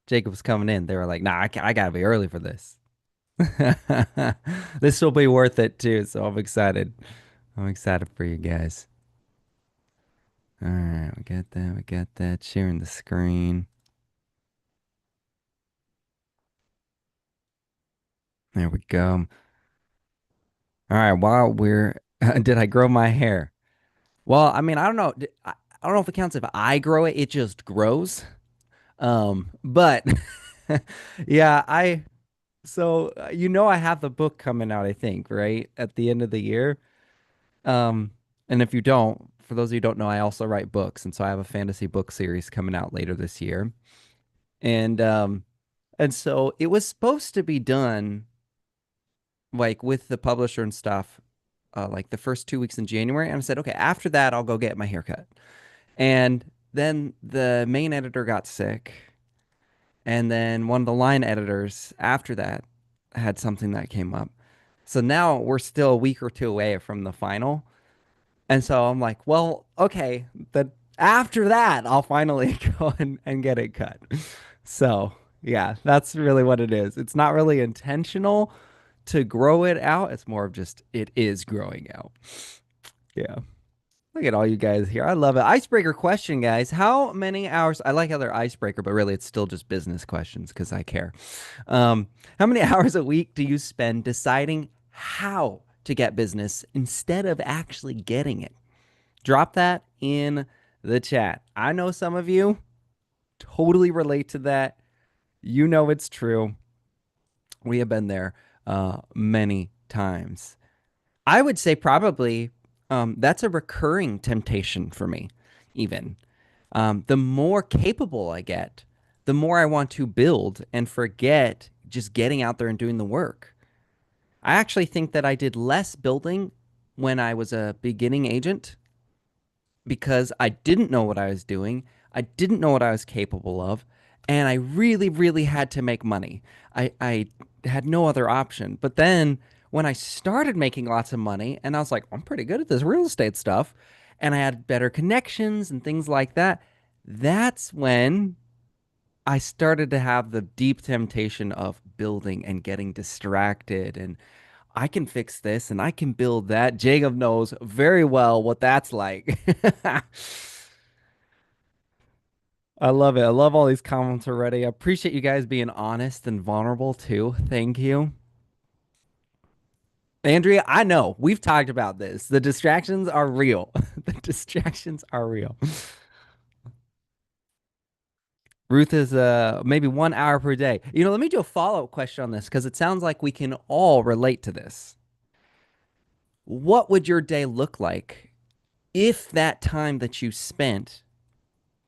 Jacob was coming in, they were like, "Nah, I gotta be early for this." This will be worth it too, so I'm excited. I'm excited for you guys. All right, we got that. We got that. Sharing the screen. There we go. All right, while we're did I grow my hair? Well, I mean, I don't know. I don't know if it counts if I grow it. It just grows. But yeah, I have the book coming out, I think, right? At the end of the year. Um, and if you don't, for those of you who don't know, I also write books, and so I have a fantasy book series coming out later this year. And and so it was supposed to be done like with the publisher and stuff, like the first 2 weeks in January. And I said, okay, after that, I'll go get my haircut. And then the main editor got sick. And then one of the line editors after that had something that came up. So now we're still a week or two away from the final. And so I'm like, well, okay, but after that, I'll finally go and get it cut. So yeah, that's really what it is. It's not really intentional to grow it out. It's more of just it is growing out. Yeah. Look at all you guys here. I love it. Icebreaker question, guys. How many hours? I like how they're icebreaker, but really it's still just business questions because I care. How many hours a week do you spend deciding how to get business instead of actually getting it? Drop that in the chat. I know some of you totally relate to that. You know it's true. We have been there many times. I would say probably that's a recurring temptation for me, even. The more capable I get, the more I want to build and forget just getting out there and doing the work. I actually think that I did less building when I was a beginning agent because I didn't know what I was doing. I didn't know what I was capable of. And I really, really had to make money. I had no other option. But then when I started making lots of money and I was like, I'm pretty good at this real estate stuff, and I had better connections and things like that, that's when I started to have the deep temptation of building and getting distracted and I can fix this and I can build that. Jacob knows very well what that's like. I love it. I love all these comments already. I appreciate you guys being honest and vulnerable too. Thank you. Andrea, I know we've talked about this. The distractions are real. The distractions are real. Ruth is maybe 1 hour per day. Let me do a follow-up question on this because it sounds like we can all relate to this. What would your day look like if that time that you spent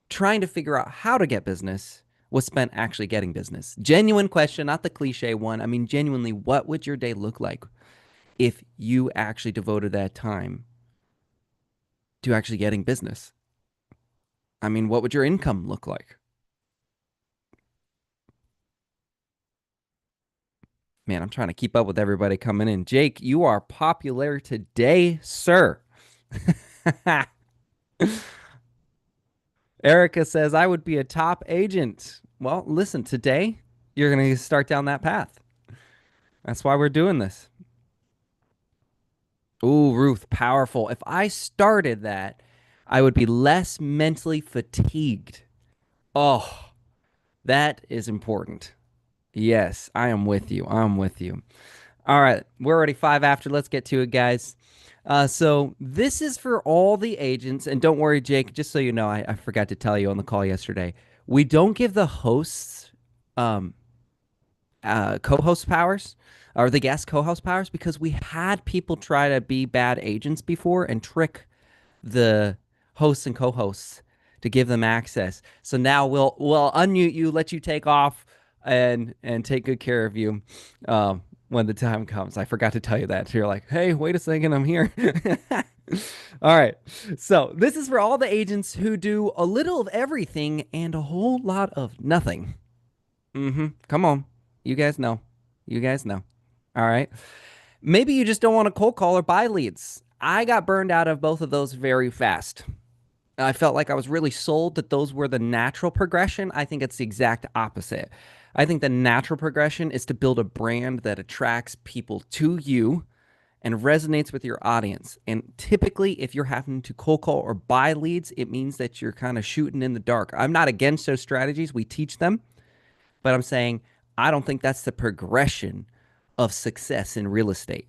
trying to figure out how to get business was spent actually getting business? Genuine question, not the cliche one. I mean, genuinely, what would your day look like if you actually devoted that time to actually getting business? I mean, what would your income look like? Man, I'm trying to keep up with everybody coming in. Jake, you are popular today, sir. Erica says, I would be a top agent. Well, listen, today you're going to start down that path. That's why we're doing this. Ooh, Ruth, powerful. If I started that, I would be less mentally fatigued. Oh, that is important. Yes, I am with you. I'm with you. All right, we're already 5 after. Let's get to it, guys. So this is for all the agents, and don't worry, Jake. Just so you know, I forgot to tell you on the call yesterday. We don't give the hosts um, co-host powers or the guest co-host powers because we had people try to be bad agents before and trick the hosts and co-hosts to give them access. So now we'll unmute you, let you take off, and take good care of you when the time comes. I forgot to tell you that. So you're like, hey, wait a second, I'm here. All right. So this is for all the agents who do a little of everything and a whole lot of nothing. Come on. You guys know. You guys know. All right. Maybe you just don't want to cold call or buy leads. I got burned out of both of those very fast. I felt like I was really sold that those were the natural progression. I think it's the exact opposite. I think the natural progression is to build a brand that attracts people to you and resonates with your audience. And typically, if you're having to cold call or buy leads, it means that you're kind of shooting in the dark. I'm not against those strategies, we teach them, but I'm saying I don't think that's the progression of success in real estate,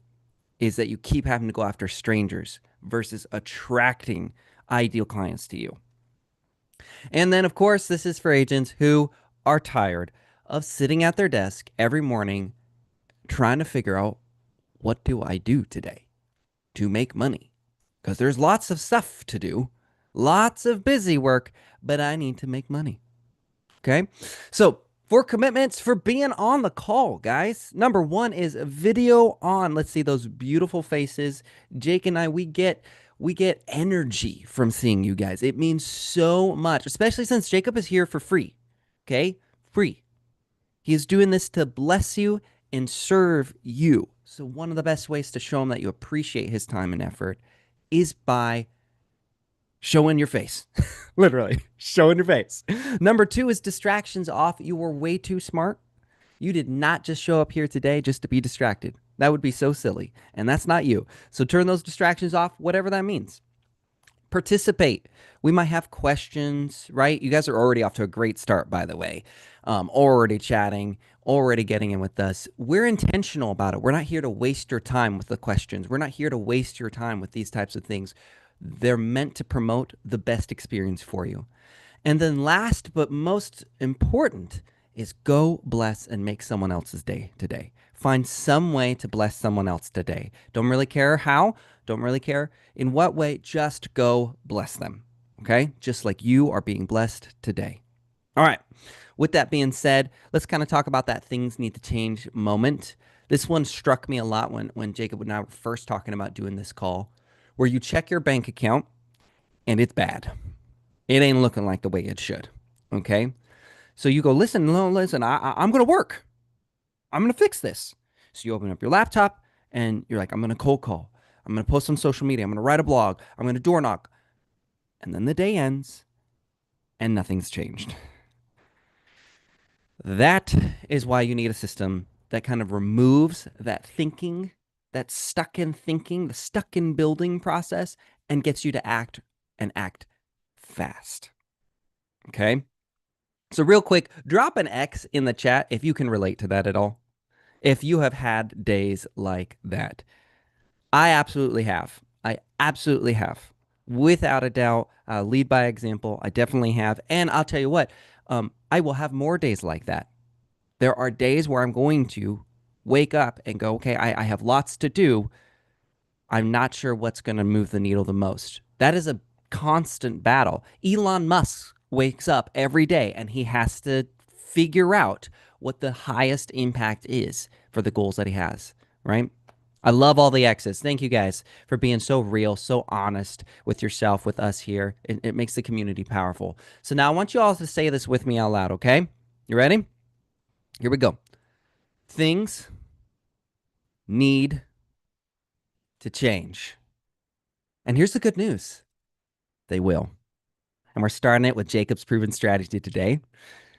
is that you keep having to go after strangers versus attracting ideal clients to you. And then, of course, this is for agents who are tired of sitting at their desk every morning trying to figure out, what do I do today to make money? Because there's lots of stuff to do, lots of busy work, but I need to make money. Okay. So, for commitments for being on the call, guys, number one is video on. Let's see those beautiful faces. Jake and I, we get energy from seeing you guys. It means so much, especially since Jacob is here for free. Okay? Free. He is doing this to bless you and serve you. So, one of the best ways to show him that you appreciate his time and effort is by showing your face. Literally, showing your face. Number two is distractions off. You were way too smart. You did not just show up here today just to be distracted. That would be so silly. And that's not you. So turn those distractions off, whatever that means. Participate. We might have questions, right? You guys are already off to a great start, by the way. Already chatting, already getting in with us. We're intentional about it. We're not here to waste your time with the questions. We're not here to waste your time with these types of things. They're meant to promote the best experience for you. And then last but most important is go bless and make someone else's day today. Find some way to bless someone else today. Don't really care how, don't really care in what way, just go bless them. Okay? Just like you are being blessed today. All right. With that being said, let's kind of talk about that things need to change moment. This one struck me a lot when Jacob and I were first talking about doing this call, where you check your bank account and it's bad. It ain't looking like the way it should. Okay. So you go, listen, no, listen, I'm going to work. I'm going to fix this. So you open up your laptop and you're like, I'm going to cold call. I'm going to post on social media. I'm going to write a blog. I'm going to door knock. And then the day ends and nothing's changed. That is why you need a system that kind of removes that thinking, that stuck in thinking, the stuck in building process, and gets you to act and act fast. Okay. So, real quick, drop an X in the chat if you can relate to that at all. If you have had days like that. I absolutely have. I absolutely have. Without a doubt, lead by example. I definitely have. And I'll tell you what, I will have more days like that. There are days where I'm going to wake up and go, okay, I have lots to do. I'm not sure what's going to move the needle the most. That is a constant battle. Elon Musk wakes up every day and he has to figure out what the highest impact is for the goals that he has, right? I love all the X's. Thank you guys for being so real, so honest with yourself, with us here. It makes the community powerful. So now I want you all to say this with me out loud, okay? You ready? Here we go. Things need to change. And here's the good news. They will. And we're starting it with Jacob's proven strategy today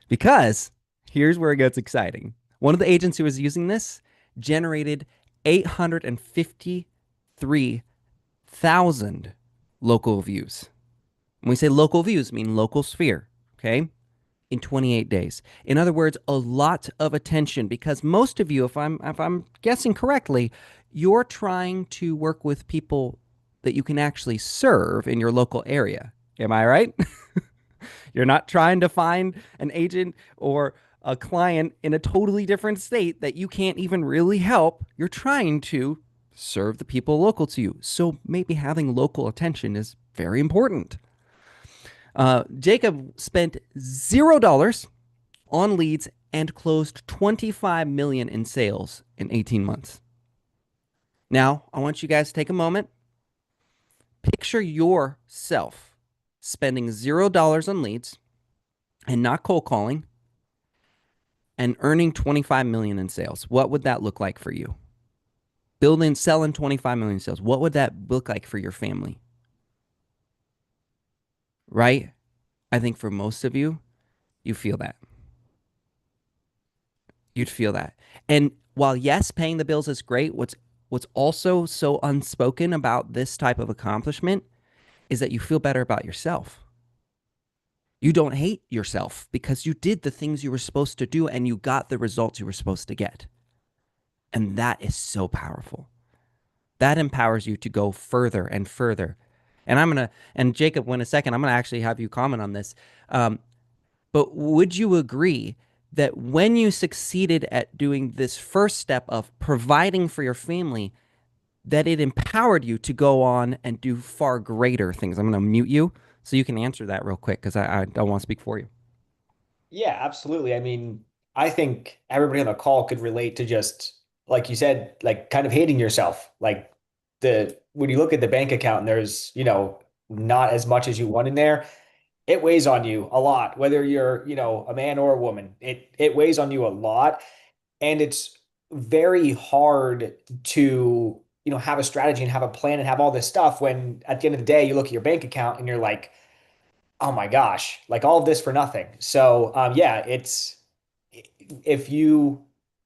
because here's where it gets exciting. One of the agents who was using this generated 853,000 local views. When we say local views, I mean local sphere, okay? In 28 days. In other words, a lot of attention because most of you, if I'm guessing correctly, you're trying to work with people that you can actually serve in your local area. Am I right? You're not trying to find an agent or a client in a totally different state that you can't even really help. You're trying to serve the people local to you. So maybe having local attention is very important. Jacob spent $0 on leads and closed 25 million in sales in 18 months. Now, I want you guys to take a moment. Picture yourself spending $0 on leads and not cold calling and earning 25 million in sales. What would that look like for you? Selling 25 million sales. What would that look like for your family? right? I think for most of you, you feel that. You'd feel that. And while yes, paying the bills is great, what's also so unspoken about this type of accomplishment is that you feel better about yourself. You don't hate yourself because you did the things you were supposed to do and you got the results you were supposed to get. And that is so powerful. That empowers you to go further and further. And Jacob, in a second, I'm going to actually have you comment on this. Um, but would you agree that when you succeeded at doing this first step of providing for your family, that it empowered you to go on and do far greater things? I'm going to mute you so you can answer that real quick because I don't want to speak for you. Yeah, absolutely. I mean, I think everybody on the call could relate to just like you said, like kind of hating yourself. Like the when you look at the bank account and there's, not as much as you want in there, it weighs on you a lot, whether you're, a man or a woman. It weighs on you a lot. And it's very hard to, have a strategy and have a plan and have all this stuff when at the end of the day you look at your bank account and you're like, oh my gosh, like all of this for nothing. So yeah, it's if you,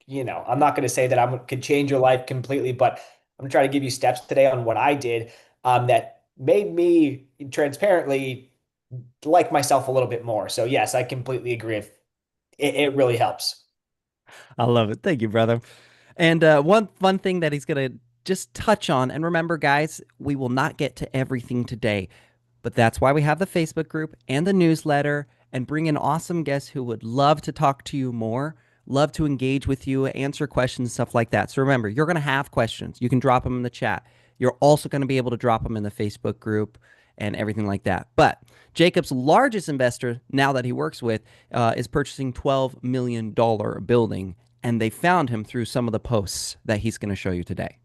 I'm not going to say that I could change your life completely, but I'm gonna try to give you steps today on what I did that made me transparently like myself a little bit more. So yes, I completely agree. If it really helps. I love it. Thank you, brother. And one fun thing that he's going to just touch on, and remember, guys, we will not get to everything today, but that's why we have the Facebook group and the newsletter and bring in awesome guests who would love to talk to you more, love to engage with you, answer questions, stuff like that. So remember, you're going to have questions. You can drop them in the chat. You're also going to be able to drop them in the Facebook group and everything like that. But Jacob's largest investor, now that he works with, is purchasing $12 million building, and they found him through some of the posts that he's going to show you today.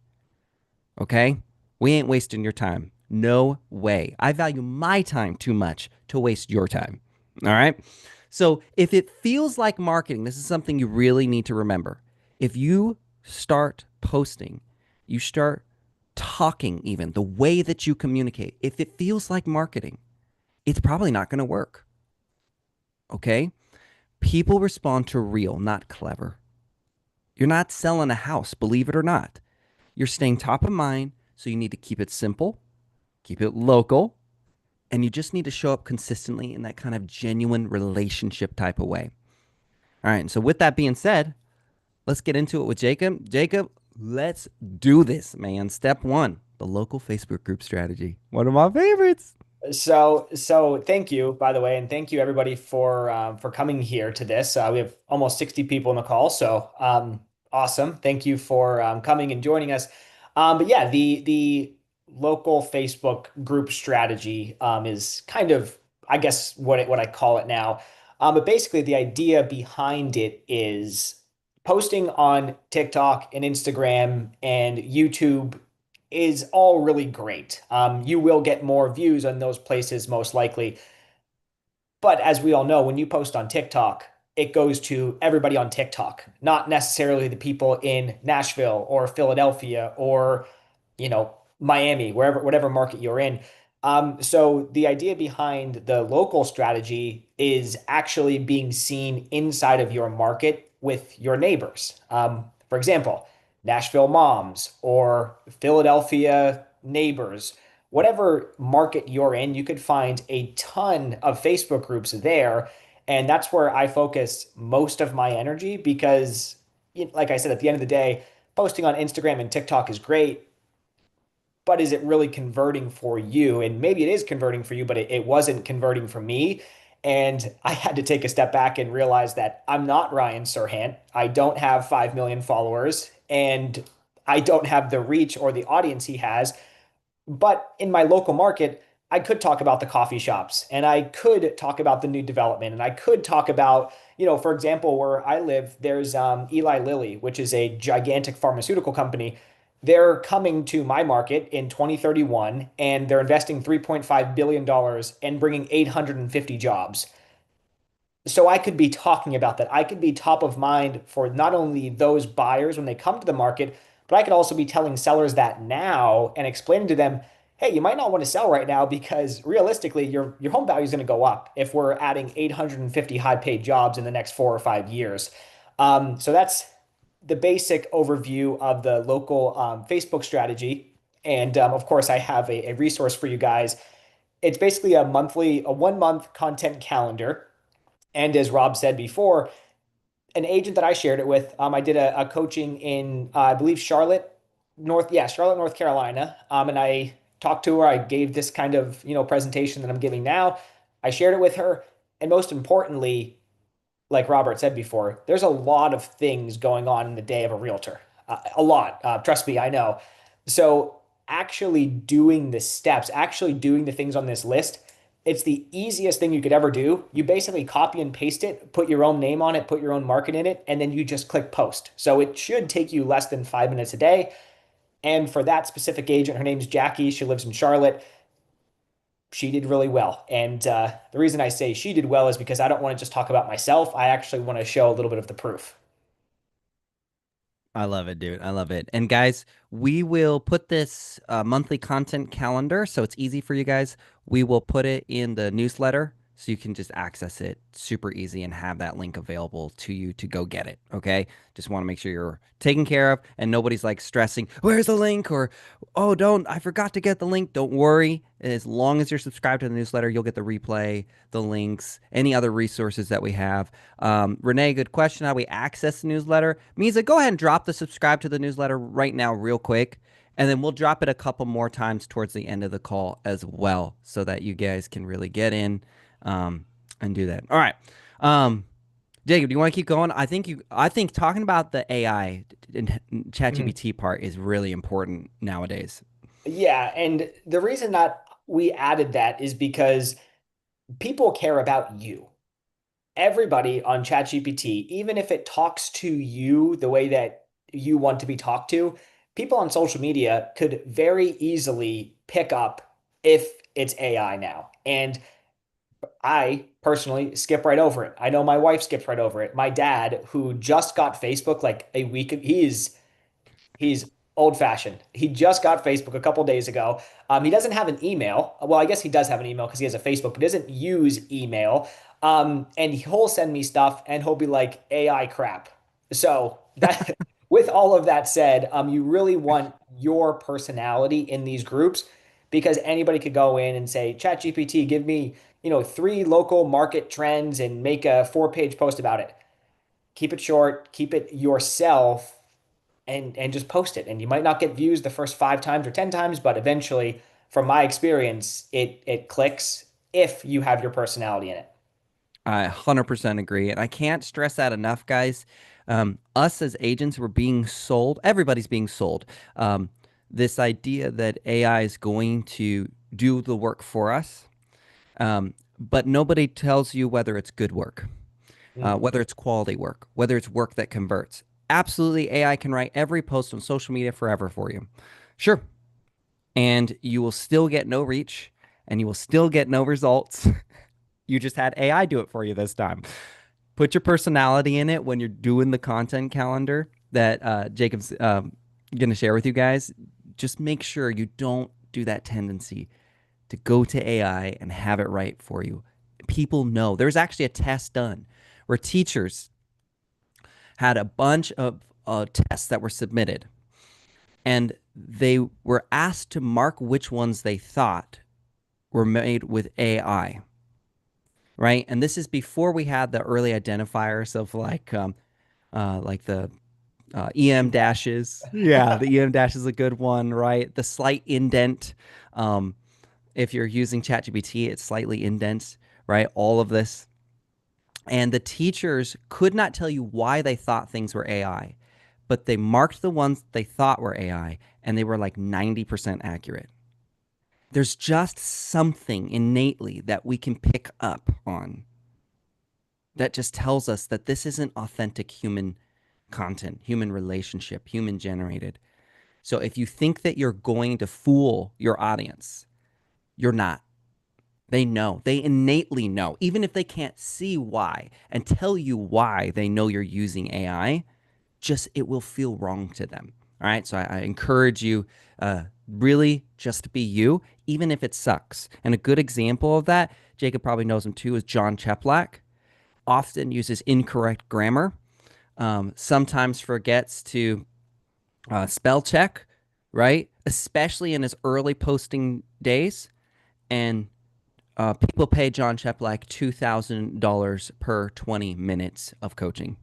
Okay? We ain't wasting your time. No way. I value my time too much to waste your time. All right? So if it feels like marketing, this is something you really need to remember. If you start posting, you start talking, even the way that you communicate, if it feels like marketing, it's probably not going to work. Okay? People respond to real, not clever. You're not selling a house, believe it or not. You're staying top of mind, so you need to keep it simple, keep it local, and you just need to show up consistently in that kind of genuine relationship type of way. All right, and so with that being said, let's get into it with Jacob. Jacob, let's do this, man. Step one, the local Facebook group strategy. One of my favorites. So thank you, by the way, and thank you everybody for coming here to this. We have almost 60 people in the call, so awesome. Thank you for coming and joining us. But yeah, the local Facebook group strategy is kind of, I guess, what I call it now. But basically, the idea behind it is posting on TikTok and Instagram and YouTube is all really great. You will get more views on those places most likely. But as we all know, when you post on TikTok, it goes to everybody on TikTok, not necessarily the people in Nashville or Philadelphia or, Miami, wherever, whatever market you're in. So the idea behind the local strategy is actually being seen inside of your market with your neighbors. For example, Nashville moms or Philadelphia neighbors, whatever market you're in, you could find a ton of Facebook groups there. And that's where I focus most of my energy because, like I said, at the end of the day, posting on Instagram and TikTok is great, but is it really converting for you? And maybe it is converting for you, but it wasn't converting for me. And I had to take a step back and realize that I'm not Ryan Serhant. I don't have 5 million followers and I don't have the reach or the audience he has. But in my local market, I could talk about the coffee shops and I could talk about the new development and I could talk about, for example, where I live, there's Eli Lilly, which is a gigantic pharmaceutical company. They're coming to my market in 2031 and they're investing $3.5 billion and bringing 850 jobs. So I could be talking about that. I could be top of mind for not only those buyers when they come to the market, but I could also be telling sellers that now and explaining to them, hey, you might not want to sell right now because realistically, your home value is going to go up if we're adding 850 high paid jobs in the next 4 or 5 years. So that's the basic overview of the local Facebook strategy. And of course, I have a resource for you guys. It's basically a 1 month content calendar. And as Rob said before, an agent that I shared it with, I did a coaching in, I believe, Charlotte, North Carolina. And I talked to her. I gave this kind of, presentation that I'm giving now. I shared it with her. And most importantly, like Robert said before, there's a lot of things going on in the day of a realtor. A lot. Trust me, I know. So actually doing the steps, actually doing the things on this list, it's the easiest thing you could ever do. You basically copy and paste it, put your own name on it, put your own market in it, and then you just click post. So it should take you less than 5 minutes a day. And for that specific agent, her name's Jackie. She lives in Charlotte. She did really well. And the reason I say she did well is because I don't want to just talk about myself. I actually want to show a little bit of the proof. I love it, dude. I love it. And guys, we will put this monthly content calendar so it's easy for you guys. We will put it in the newsletter so you can just access it super easy and have that link available to you to go get it. Okay. Just want to make sure you're taken care of and nobody's like stressing, where's the link? Or, oh, I forgot to get the link. Don't worry. As long as you're subscribed to the newsletter, you'll get the replay, the links, any other resources that we have. Renee, good question. How we access the newsletter? Misa, go ahead and drop the subscribe to the newsletter right now, real quick. And then we'll drop it a couple more times towards the end of the call as well, so that you guys can really get in and do that. All right. Um, Jacob, do you want to keep going? I think talking about the AI and Mhm. ChatGPT part is really important nowadays. Yeah. And the reason that we added that is because people care about you. Everybody on ChatGPT, even if it talks to you the way that you want to be talked to, people on social media could very easily pick up if it's AI now. And I personally skip right over it. I know my wife skips right over it. My dad, who just got Facebook like a week, he's old fashioned. He just got Facebook a couple days ago. He doesn't have an email. Well, I guess he does have an email because he has a Facebook, but he doesn't use email. And he'll send me stuff and he'll be like AI crap. So that, with all of that said, you really want your personality in these groups because anybody could go in and say, ChatGPT, give me, three local market trends and make a 4 page post about it. Keep it short, keep it yourself, and just post it. And you might not get views the first 5 times or 10 times, but eventually, from my experience, it clicks if you have your personality in it. I 100% agree. And I can't stress that enough, guys. Us as agents, we're being sold, everybody's being sold. This idea that AI is going to do the work for us, but nobody tells you whether it's good work, Mhm. whether it's quality work, whether it's work that converts. Absolutely, AI can write every post on social media forever for you. Sure. And you will still get no reach and you will still get no results. You just had AI do it for you this time. Put your personality in it when you're doing the content calendar that Jacob's going to share with you guys. Just make sure you don't do that tendency to go to AI and have it right for you. People know. There's actually a test done where teachers had a bunch of tests that were submitted, and they were asked to mark which ones they thought were made with AI, right? And this is before we had the early identifiers of like the EM dashes. Yeah, the EM dash is a good one, right? The slight indent. Um, if you're using ChatGPT, it's slightly indents, right? All of this. And the teachers could not tell you why they thought things were AI, but they marked the ones they thought were AI and they were like 90% accurate. There's just something innately that we can pick up on that just tells us that this isn't authentic human content, human relationship, human generated. So if you think that you're going to fool your audience, you're not. They know. They innately know. Even if they can't see why and tell you why they know you're using AI, just it will feel wrong to them. All right. So I encourage you really just to be you, even if it sucks. And a good example of that, Jacob probably knows him too, is John Cheplack. Often uses incorrect grammar, sometimes forgets to spell check, right? Especially in his early posting days. And people pay John Cheplack $2,000 per 20 minutes of coaching.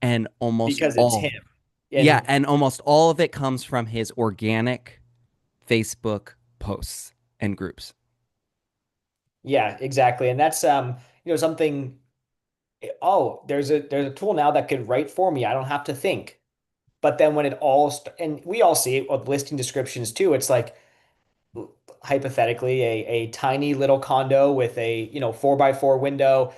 And because it's him. yeah, And and almost all of it comes from his organic Facebook posts and groups. yeah, exactly. And that's something, oh, there's a tool now that could write for me. I don't have to think. But then when it all and we all see it with listing descriptions too, it's like hypothetically a tiny little condo with a 4x4 window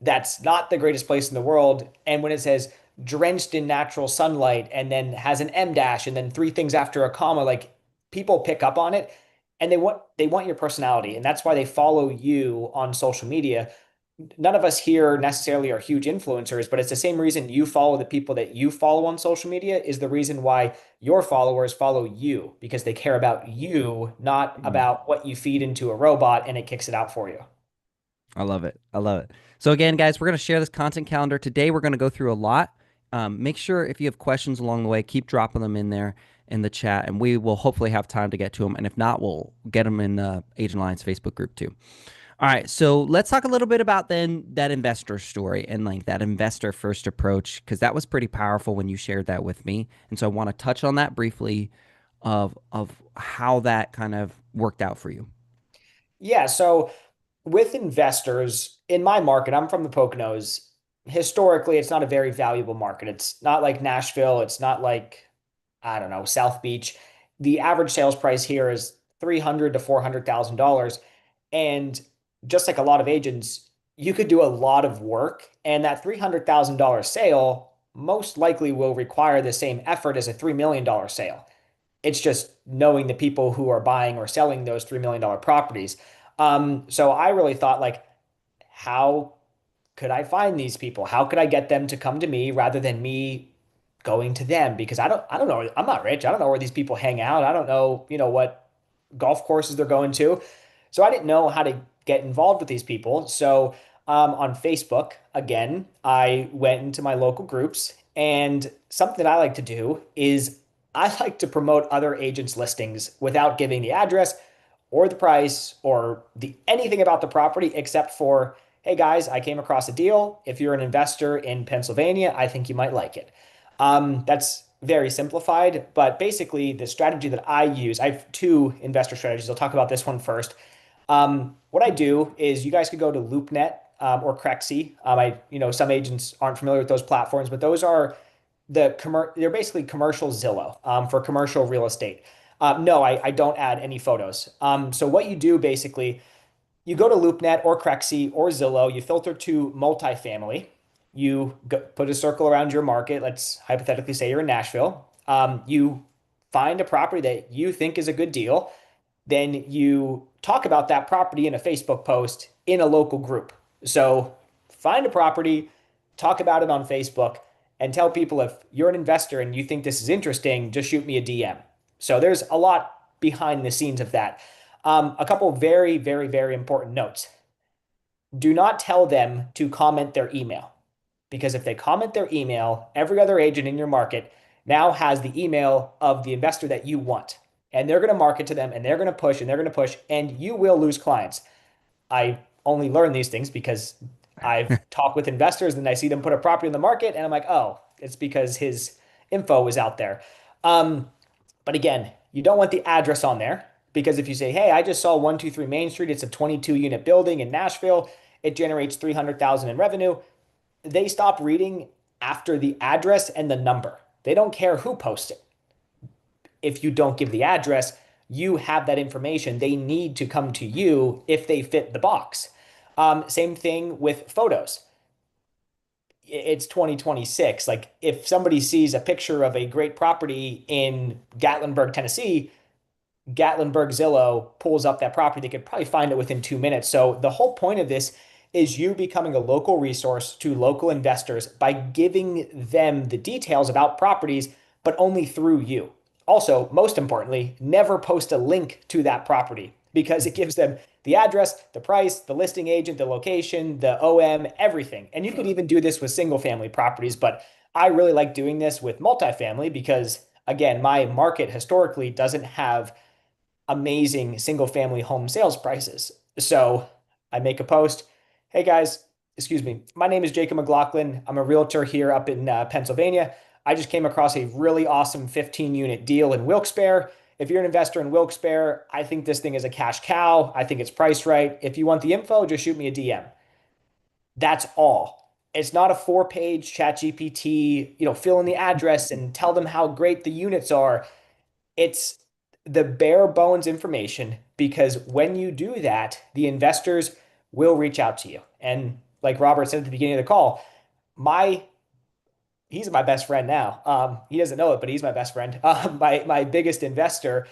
that's not the greatest place in the world. And when it says drenched in natural sunlight and then has an M dash and then three things after a comma, like people pick up on it and they want your personality. And that's why they follow you on social media. None of us here necessarily are huge influencers, but it's the same reason you follow the people that you follow on social media is the reason why your followers follow you because they care about you, not Mm. about what you feed into a robot and it kicks it out for you. I love it. I love it. So again, guys, we're going to share this content calendar today. We're going to go through a lot. Make sure if you have questions along the way, keep dropping them in there in the chat, and we will hopefully have time to get to them. And if not, we'll get them in the Agent Alliance Facebook group too. All right, so let's talk a little bit about then that investor story and like that investor first approach because that was pretty powerful when you shared that with me, and so I want to touch on that briefly of how that kind of worked out for you. Yeah, so with investors in my market, I'm from the Poconos. Historically, it's not a very valuable market. It's not like Nashville. It's not like, I don't know, South Beach. The average sales price here is 300 to $400,000. And just like a lot of agents, you could do a lot of work, and that $300,000 sale most likely will require the same effort as a $3 million sale. It's just knowing the people who are buying or selling those $3 million properties. So I really thought like, how could I find these people? How could I get them to come to me rather than me going to them? Because I don't know. I'm not rich. I don't know where these people hang out. I don't know, what golf courses they're going to. So I didn't know how to get involved with these people. So on Facebook, again, I went into my local groups, and something that I like to do is I like to promote other agents' listings without giving the address or the price or the anything about the property except for, hey guys, I came across a deal. If you're an investor in Pennsylvania, I think you might like it. That's very simplified, but basically the strategy that I use, I have two investor strategies. I'll talk about this one first. What I do is you guys could go to LoopNet or Crexi. Some agents aren't familiar with those platforms, but those are they're basically commercial Zillow for commercial real estate. No, I don't add any photos. So what you do basically, you go to LoopNet or Crexi or Zillow, you filter to multifamily, put a circle around your market. Let's hypothetically say you're in Nashville. You find a property that you think is a good deal, then you talk about that property in a Facebook post in a local group. So find a property, talk about it on Facebook, and tell people if you're an investor and you think this is interesting, just shoot me a DM. So there's a lot behind the scenes of that. A couple very, very, very important notes. Do not tell them to comment their email because if they comment their email, every other agent in your market now has the email of the investor that you want. And they're going to market to them and they're going to push and they're going to push, and you will lose clients. I only learn these things because I've talked with investors and I see them put a property in the market and I'm like, oh, it's because his info was out there. Um, but again, you don't want the address on there because if you say, hey, I just saw 123 Main Street, it's a 22 unit building in Nashville, it generates 300,000 in revenue, they stop reading after the address and the number. They don't care who posts it. If you don't give the address, you have that information. They need to come to you if they fit the box. Same thing with photos. It's 2026. Like if somebody sees a picture of a great property in Gatlinburg, Tennessee, Gatlinburg Zillow pulls up that property. They could probably find it within 2 minutes. So the whole point of this is you becoming a local resource to local investors by giving them the details about properties but only through you. Also, most importantly, never post a link to that property because it gives them the address, the price, the listing agent, the location, the OM, everything. And you could even do this with single family properties, but I really like doing this with multifamily because, again, my market historically doesn't have amazing single family home sales prices. So I make a post. Hey guys, excuse me. My name is Jacob McLaughlin. I'm a realtor here up in Pennsylvania. I just came across a really awesome 15 unit deal in Wilkes-Barre. If you're an investor in Wilkes-Barre, I think this thing is a cash cow. I think it's priced right. If you want the info, just shoot me a DM. That's all. It's not a 4 page chat GPT, fill in the address and tell them how great the units are. It's the bare bones information because when you do that, the investors will reach out to you. And like Robert said at the beginning of the call, my he's my best friend now. He doesn't know it, but he's my best friend. My biggest investor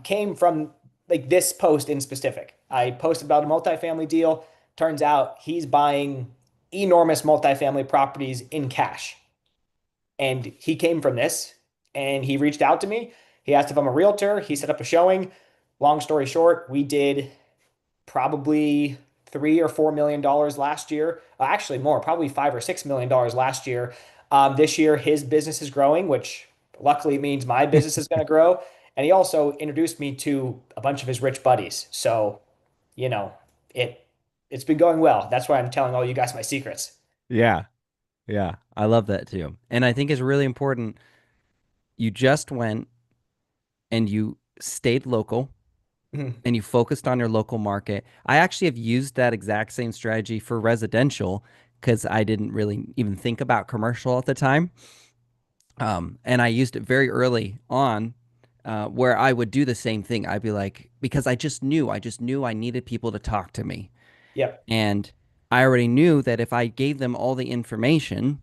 came from like this post in specific. I posted about a multifamily deal. Turns out he's buying enormous multifamily properties in cash. And he came from this and he reached out to me. He asked if I'm a realtor. He set up a showing. Long story short, we did probably $3 or $4 million last year. Actually, more, probably $5 or $6 million last year. This year, his business is growing, which luckily means my business is going to grow. And he also introduced me to a bunch of his rich buddies. So, you know, it it's been going well. That's why I'm telling all you guys my secrets. Yeah. Yeah. I love that too. And I think it's really important. You just went and you stayed local Mhm. and you focused on your local market. I actually have used that exact same strategy for residential because I didn't really even think about commercial at the time. And I used it very early on where I would do the same thing. I'd be like, because I just knew I needed people to talk to me. Yep. And I already knew that if I gave them all the information,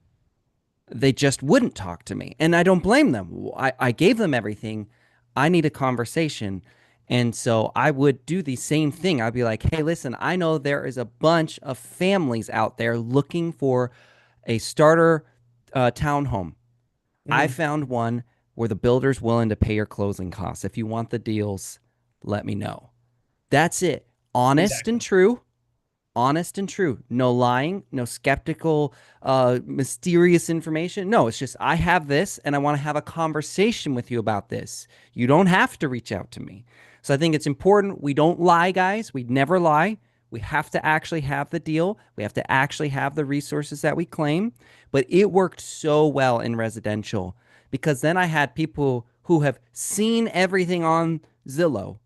they just wouldn't talk to me. And I don't blame them. I gave them everything. I need a conversation. And so I would do the same thing. I'd be like, hey, listen, I know there is a bunch of families out there looking for a starter townhome. I Mhm. found one where the builder's willing to pay your closing costs. If you want the deals, let me know. That's it. Honest and Exactly. true. Honest and true. No lying, no skeptical, mysterious information. No, it's just I have this and I want to have a conversation with you about this. You don't have to reach out to me. So I think it's important we don't lie, guys. We never lie. We have to actually have the deal. We have to actually have the resources that we claim. But it worked so well in residential because then I had people who have seen everything on Zillow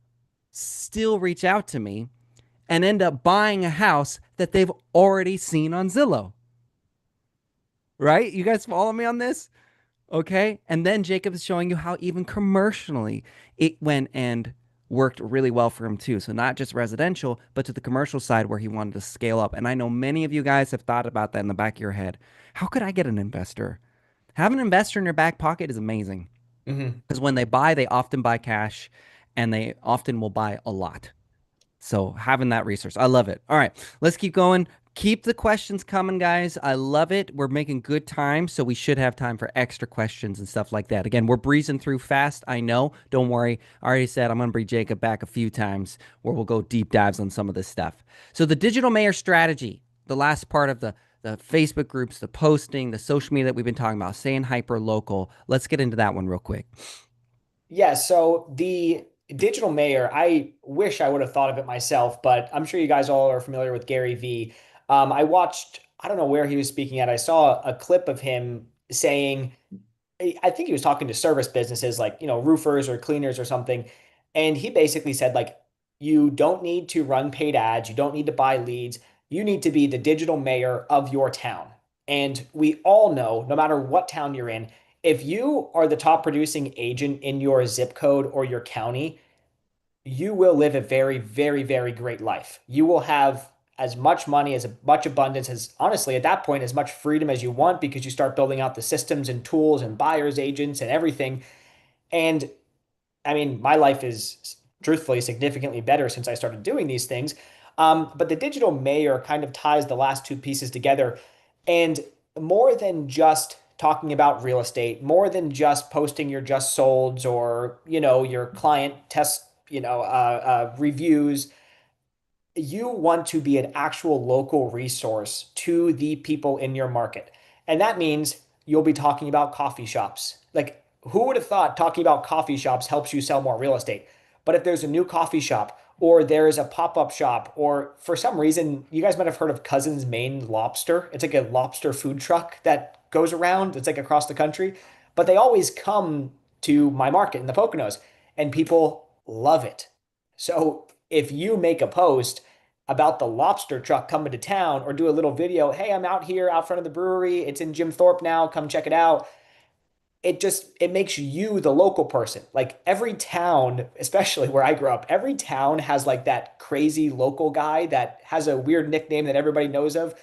still reach out to me and end up buying a house that they've already seen on Zillow. Right? You guys follow me on this? Okay. And then Jacob is showing you how even commercially it went and worked really well for him too. So not just residential, but to the commercial side where he wanted to scale up. And I know many of you guys have thought about that in the back of your head. How could I get an investor? Having an investor in your back pocket is amazing Mhm. because when they buy, they often buy cash and they often will buy a lot. So having that resource, I love it. All right, let's keep going. Keep the questions coming, guys. I love it. We're making good time, so we should have time for extra questions and stuff like that. Again, we're breezing through fast. I know. Don't worry. I already said I'm going to bring Jacob back a few times where we'll go deep dives on some of this stuff. So the digital mayor strategy, the last part of the Facebook groups, the posting, the social media that we've been talking about, staying hyper local. Let's get into that one real quick. Yeah, so the digital mayor, I wish I would have thought of it myself, but I'm sure you guys all are familiar with Gary Vee. I watched, I don't know where he was speaking at. I saw a clip of him saying, I think he was talking to service businesses like, roofers or cleaners or something. And he basically said, like, you don't need to run paid ads, you don't need to buy leads. You need to be the digital mayor of your town. And we all know, no matter what town you're in, if you are the top producing agent in your zip code or your county, you will live a very, very, very great life. You will have as much money, as much abundance, as honestly, at that point, as much freedom as you want because you start building out the systems and tools and buyers agents and everything. And I mean, my life is truthfully significantly better since I started doing these things. But the digital mayor kind of ties the last two pieces together. And more than just talking about real estate more than just posting your just solds or, your client test, reviews. You want to be an actual local resource to the people in your market. And that means you'll be talking about coffee shops. Like, who would have thought talking about coffee shops helps you sell more real estate? But if there's a new coffee shop or there's a pop-up shop, or for some reason, you guys might have heard of Cousin's Maine Lobster. It's like a lobster food truck that goes around. It's like across the country, but they always come to my market in the Poconos and people love it. So if you make a post about the lobster truck coming to town or do a little video, hey, I'm out here out front of the brewery. It's in Jim Thorpe now. Come check it out. It makes you the local person. Like every town, especially where I grew up, every town has like that crazy local guy that has a weird nickname that everybody knows of.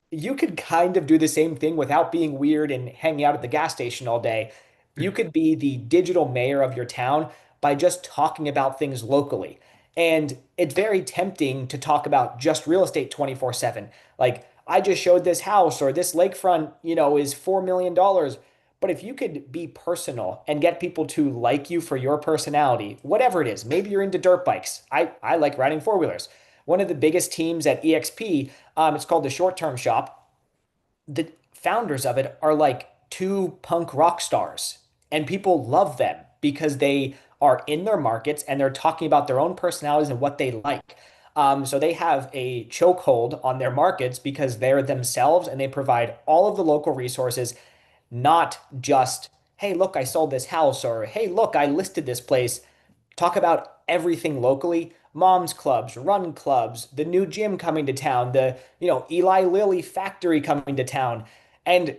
You could kind of do the same thing without being weird and hanging out at the gas station all day. You could be the digital mayor of your town by just talking about things locally. And it's very tempting to talk about just real estate 24/7. Like, I just showed this house or this lakefront, is $4 million. But if you could be personal and get people to like you for your personality, whatever it is, maybe you're into dirt bikes. I like riding four wheelers. One of the biggest teams at EXP, it's called the Short Term Shop. The founders of it are like two punk rock stars, and people love them because they are in their markets and they're talking about their own personalities and what they like. So they have a chokehold on their markets because they're themselves and they provide all of the local resources, not just, hey, look, I sold this house, or hey, look, I listed this place. Talk about everything locally. Moms clubs, run clubs, the new gym coming to town, the, Eli Lilly factory coming to town. And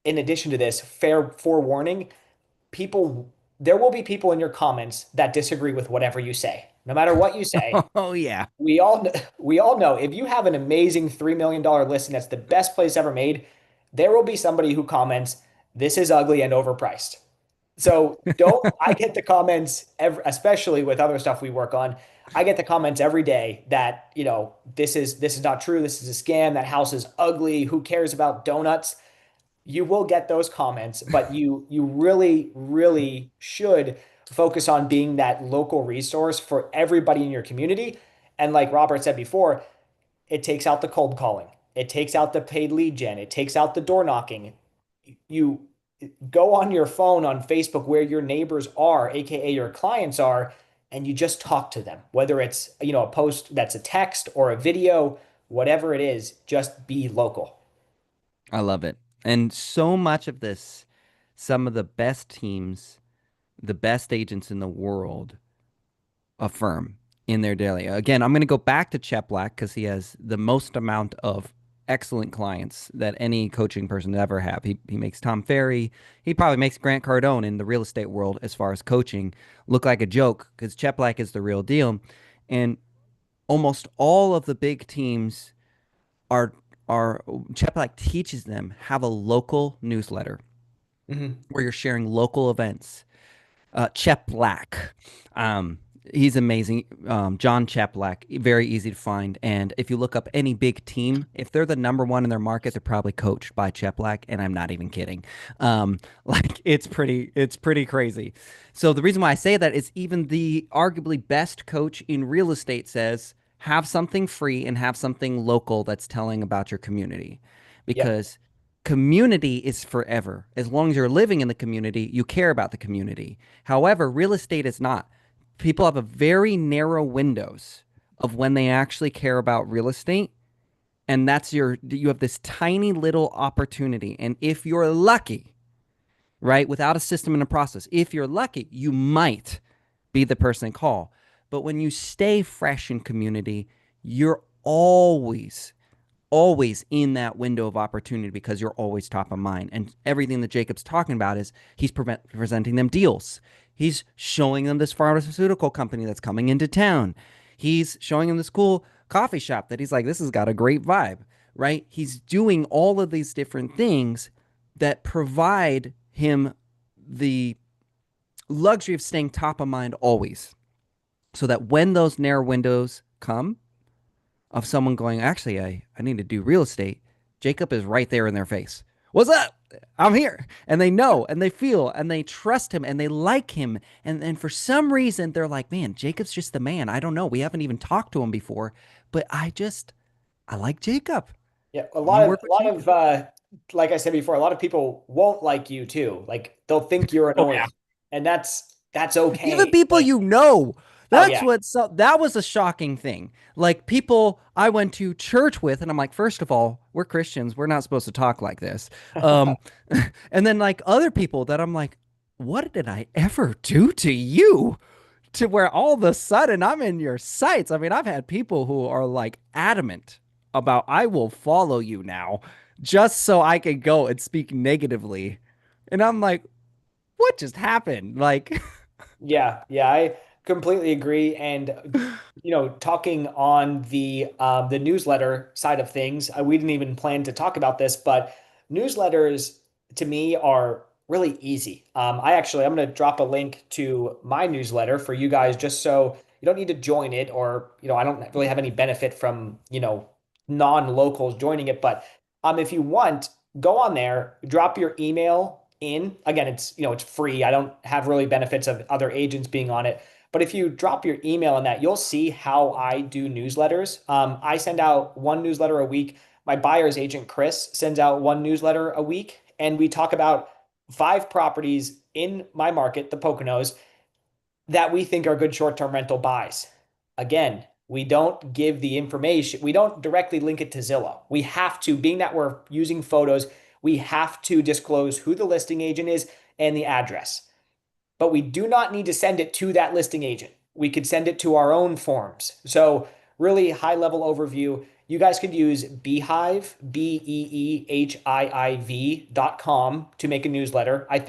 in addition to this, fair forewarning, people, there will be people in your comments that disagree with whatever you say. No matter what you say, Oh yeah. we all know if you have an amazing $3 million listing that's the best place ever made, there will be somebody who comments, this is ugly and overpriced. So don't, I get the comments, especially with other stuff we work on. I get the comments every day that, this is not true. This is a scam. That house is ugly. Who cares about donuts? You will get those comments, but you really, really should focus on being that local resource for everybody in your community. And like Robert said before, it takes out the cold calling. It takes out the paid lead gen. It takes out the door knocking. You go on your phone on Facebook where your neighbors are, aka your clients are, and you just talk to them. Whether it's, a post that's a text or a video, whatever it is, just be local. I love it. And so much of this, some of the best teams, the best agents in the world affirm in their daily. Again, I'm going to go back to Chet Black because he has the most amount of excellent clients that any coaching person ever have. He makes Tom Ferry. He probably makes Grant Cardone in the real estate world as far as coaching look like a joke because Chet Black is the real deal. And almost all of the big teams are are Chet Black teaches them have a local newsletter Mhm. where you're sharing local events. Chet Black. Um, he's amazing. John Cheplack, very easy to find. And if you look up any big team, if they're the number one in their market, they're probably coached by Cheplack, and I'm not even kidding. Like it's pretty crazy. So the reason why I say that is even the arguably best coach in real estate says have something free and have something local that's telling about your community, Yep. because community is forever. As long as you're living in the community, you care about the community. However, real estate is not. People have a very narrow windows of when they actually care about real estate, and you have this tiny little opportunity. And if you're lucky, right, without a system and a process, if you're lucky, you might be the person to call. But when you stay fresh in community, you're always in that window of opportunity because you're always top of mind. And everything that Jacob's talking about is he's presenting them deals. He's showing them this pharmaceutical company that's coming into town. He's showing them this cool coffee shop that he's like, this has got a great vibe, right? He's doing all of these different things that provide him the luxury of staying top of mind always. So that when those narrow windows come, of someone going, actually, I need to do real estate, Jacob is right there in their face. What's up? I'm here. And they know and they feel and they trust him and they like him. And for some reason, they're like, man, Jacob's just the man. I don't know. We haven't even talked to him before, but I like Jacob. Yeah, I want to work a with lot of Jacob. like I said before, a lot of people won't like you too. Like they'll think you're Oh, yeah. annoying, and that's Even okay. people Like, you know. oh That's yeah. what so that was a shocking thing. Like people I went to church with, and I'm like, first of all, we're Christians. We're not supposed to talk like this. Um, and then like other people that I'm like, what did I ever do to you? To where all of a sudden I'm in your sights. I mean, I've had people who are like adamant about I will follow you now just so I can go and speak negatively. And I'm like, what just happened? Like, Yeah, yeah, I completely agree. And talking on the newsletter side of things, we didn't even plan to talk about this, but newsletters to me are really easy. I'm going to drop a link to my newsletter for you guys, just so you don't need to join it, or I don't really have any benefit from non-locals joining it, but if you want, go on there, drop your email in. Again, it's free. I don't have really benefits of other agents being on it. But if you drop your email in that, you'll see how I do newsletters. I send out one newsletter a week. My buyer's agent, Chris, sends out one newsletter a week. And we talk about 5 properties in my market, the Poconos, that we think are good short-term rental buys. Again, we don't give the information. We don't directly link it to Zillow. We have to, being that we're using photos, we have to disclose who the listing agent is and the address. But we do not need to send it to that listing agent. We could send it to our own forms. So, really high level overview. You guys could use Beehive, BEEHIIV.com to make a newsletter. I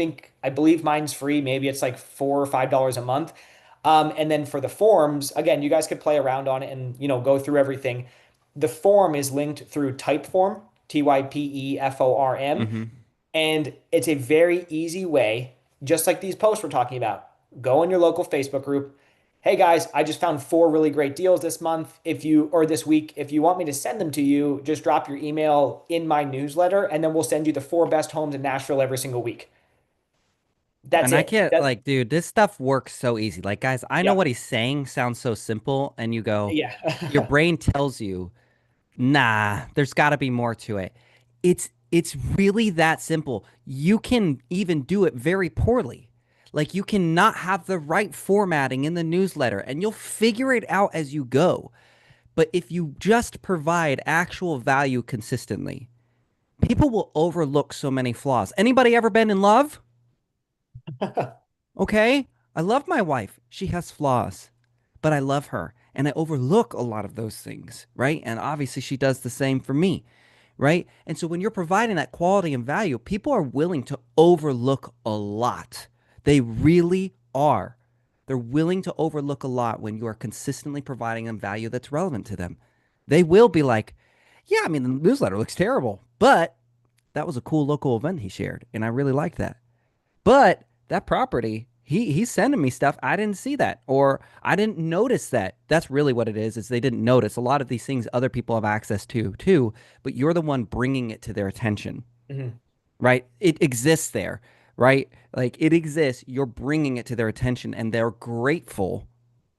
believe mine's free. Maybe it's like $4 or $5 a month. And then for the forms, again, you guys could play around on it and go through everything. The form is linked through Typeform, Typeform, mhm. and it's a very easy way, just like these posts we're talking about. Go in your local Facebook group. Hey guys, I just found 4 really great deals this month. Or this week, if you want me to send them to you, just drop your email in my newsletter and then we'll send you the 4 best homes in Nashville every single week. That's And I it. can't like, dude, this stuff works so easy. Like, guys, I know Yep. what he's saying sounds so simple, and you go, your Yeah. brain tells you, nah, there's got to be more to it. It's really that simple. You can even do it very poorly. Like you cannot have the right formatting in the newsletter, and you'll figure it out as you go. But if you just provide actual value consistently, people will overlook so many flaws. Anybody ever been in love? Okay. I love my wife. She has flaws, but I love her. And I overlook a lot of those things, right? And obviously, she does the same for me, right? And so, when you're providing that quality and value, people are willing to overlook a lot. They really are. They're willing to overlook a lot when you are consistently providing them value that's relevant to them. They will be like, yeah, I mean, the newsletter looks terrible, but that was a cool local event he shared. And I really liked that. But that property, he's sending me stuff. I didn't see that or I didn't notice that. That's really what it is they didn't notice. A lot of these things other people have access to too, but you're the one bringing it to their attention, Mhm. right? It exists there, right? Like it exists. You're bringing it to their attention and they're grateful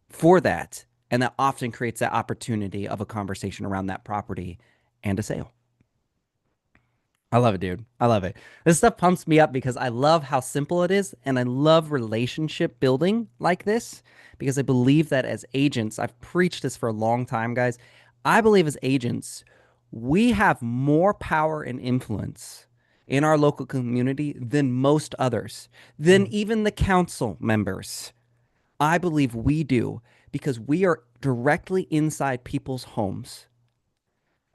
for that. And that often creates that opportunity of a conversation around that property and a sale. I love it, dude. I love it. This stuff pumps me up because I love how simple it is and I love relationship building like this because I believe that as agents, I've preached this for a long time, guys. I believe as agents, we have more power and influence in our local community than most others, than Mhm. even the council members. I believe we do because we are directly inside people's homes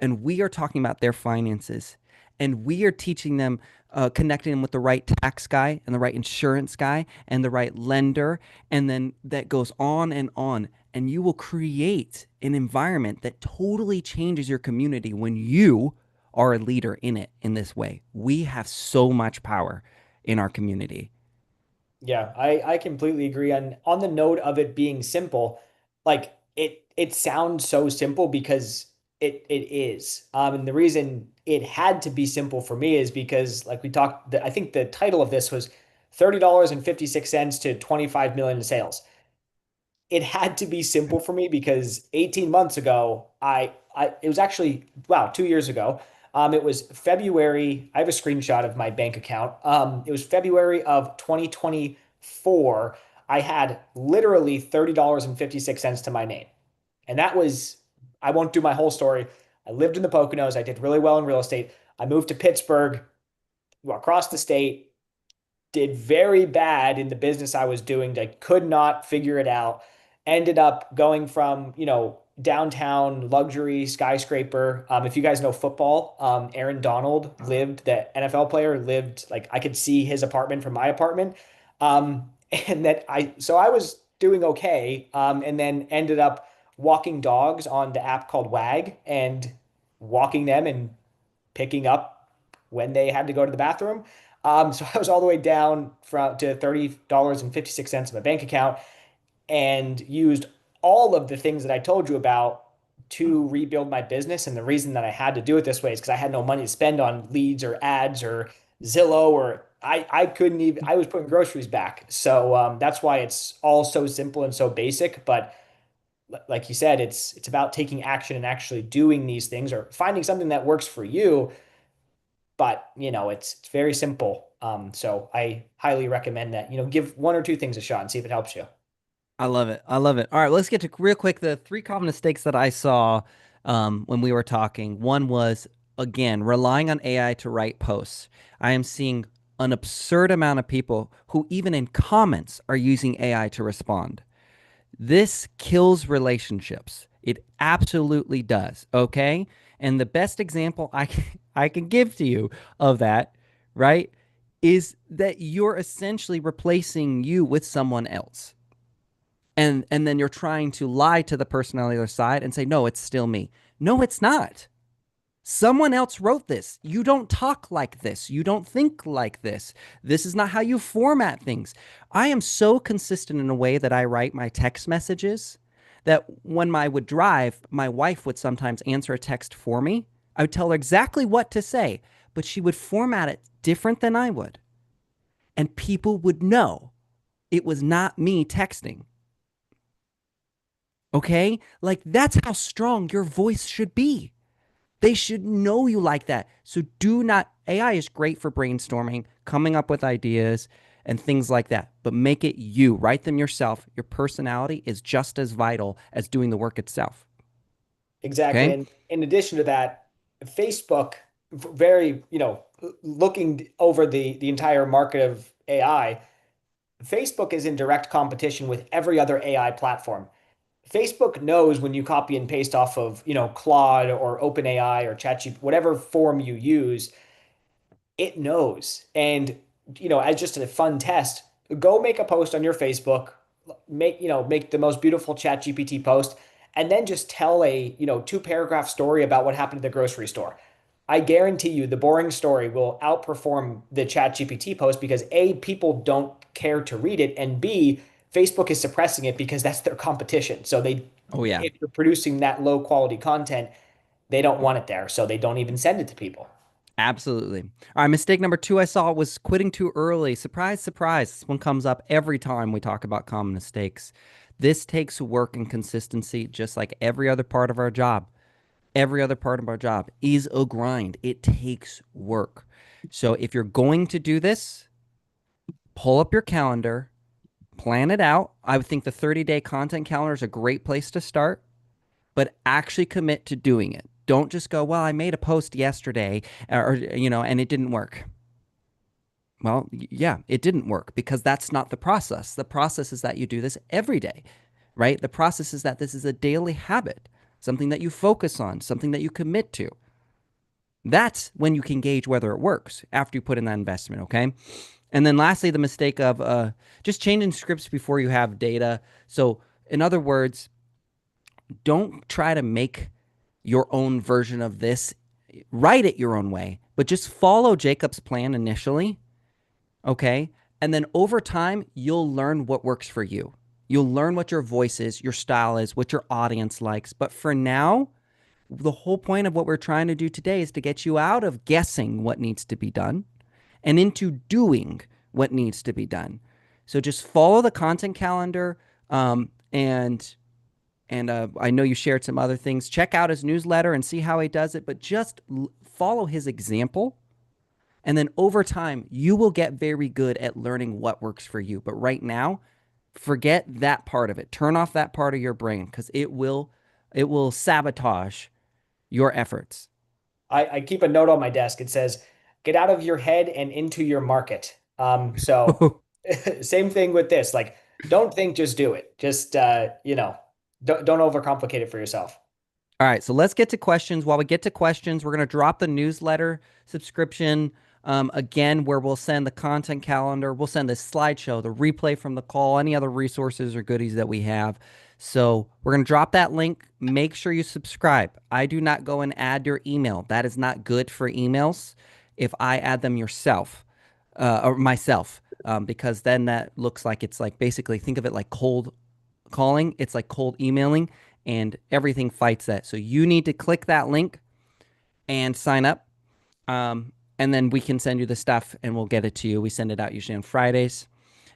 and we are talking about their finances and we are teaching them connecting them with the right tax guy and the right insurance guy and the right lender and then that goes on and you will create an environment that totally changes your community when you are a leader in it in this way. We have so much power in our community. Yeah, I completely agree. And on the note of it being simple, like it sounds so simple because It is. And the reason it had to be simple for me is because, like we talked, I think the title of this was $30.56 to 25 million in sales. It had to be simple for me because 18 months ago, it was actually, wow, 2 years ago. It was February. I have a screenshot of my bank account. It was February of 2024. I had literally $30.56 to my name. And that was, I won't do my whole story. I lived in the Poconos. I did really well in real estate. I moved to Pittsburgh, across the state, did very bad in the business I was doing. I could not figure it out. Ended up going from, downtown luxury skyscraper. If you guys know football, Aaron Donald lived, the NFL player lived, like I could see his apartment from my apartment. And so I was doing okay. And then ended up walking dogs on the app called Wag and walking them and picking up when they had to go to the bathroom. So I was all the way down to $30.56 in my bank account and used all of the things that I told you about to rebuild my business. And the reason that I had to do it this way is because I had no money to spend on leads or ads or Zillow, or I couldn't even, I was putting groceries back. So that's why it's all so simple and so basic. But like you said, it's about taking action and actually doing these things or finding something that works for you. But it's very simple. So I highly recommend that, give one or two things a shot and see if it helps you. I love it. I love it. All right, let's get to real quick the three common mistakes that I saw when we were talking. One was, again, relying on AI to write posts. I am seeing an absurd amount of people who, even in comments, are using AI to respond. This kills relationships. It absolutely does. Okay. And the best example I can give to you of that, right, is that you're essentially replacing you with someone else. And then you're trying to lie to the person on the other side and say, no, it's still me. No, it's not. Someone else wrote this. You don't talk like this. You don't think like this. This is not how you format things. I am so consistent in a way that I write my text messages that when I would drive, my wife would sometimes answer a text for me. I would tell her exactly what to say, but she would format it different than I would. And people would know it was not me texting. Okay? Like that's how strong your voice should be. They should know you like that. So do not, AI is great for brainstorming, coming up with ideas and things like that, but make it you. Write them yourself. Your personality is just as vital as doing the work itself. Exactly. Okay? And in addition to that, Facebook, very, looking over the entire market of AI, Facebook is in direct competition with every other AI platform. Facebook knows when you copy and paste off of, Claude or OpenAI or ChatGPT, whatever form you use, it knows. And, as just a fun test, go make a post on your Facebook, make the most beautiful chat GPT post, and then just tell a, 2 paragraph story about what happened at the grocery store. I guarantee you the boring story will outperform the chat GPT post because A, people don't care to read it, and B, Facebook is suppressing it because that's their competition. So Oh, yeah. if you're producing that low quality content, they don't want it there. So they don't even send it to people. Absolutely. All right. Mistake number two I saw was quitting too early. Surprise, surprise. This one comes up every time we talk about common mistakes. This takes work and consistency, just like every other part of our job. Every other part of our job is a grind. It takes work. So if you're going to do this, pull up your calendar, plan it out. I would think the 30-day content calendar is a great place to start, but actually commit to doing it. Don't just go, well, I made a post yesterday and it didn't work. Well, yeah, it didn't work because that's not the process. The process is that you do this every day, right? The process is that this is a daily habit, something that you focus on, something that you commit to. That's when you can gauge whether it works after you put in that investment, okay? And then lastly, the mistake of just changing scripts before you have data. So, in other words, don't try to make your own version of this, write it your own way, but just follow Jacob's plan initially, okay? And then over time, you'll learn what works for you. You'll learn what your voice is, your style is, what your audience likes. But for now, the whole point of what we're trying to do today is to get you out of guessing what needs to be done and into doing what needs to be done. So just follow the content calendar, and I know you shared some other things. Check out his newsletter and see how he does it, but just follow his example. And then over time, you will get very good at learning what works for you. But right now, forget that part of it. Turn off that part of your brain because it will sabotage your efforts. I keep a note on my desk. It says, get out of your head and into your market. So same thing with this. Like, don't think, just do it. Just, don't overcomplicate it for yourself. All right, so let's get to questions. While we get to questions, we're going to drop the newsletter subscription again, where we'll send the content calendar, we'll send the slideshow, the replay from the call, any other resources or goodies that we have. So we're going to drop that link. Make sure you subscribe. I do not go and add your email. That is not good for emails if I add them yourself or myself, because then that looks like it's like basically think of it like cold calling. It's like cold emailing and everything fights that. So you need to click that link and sign up. And then we can send you the stuff and we'll get it to you. We send it out usually on Fridays.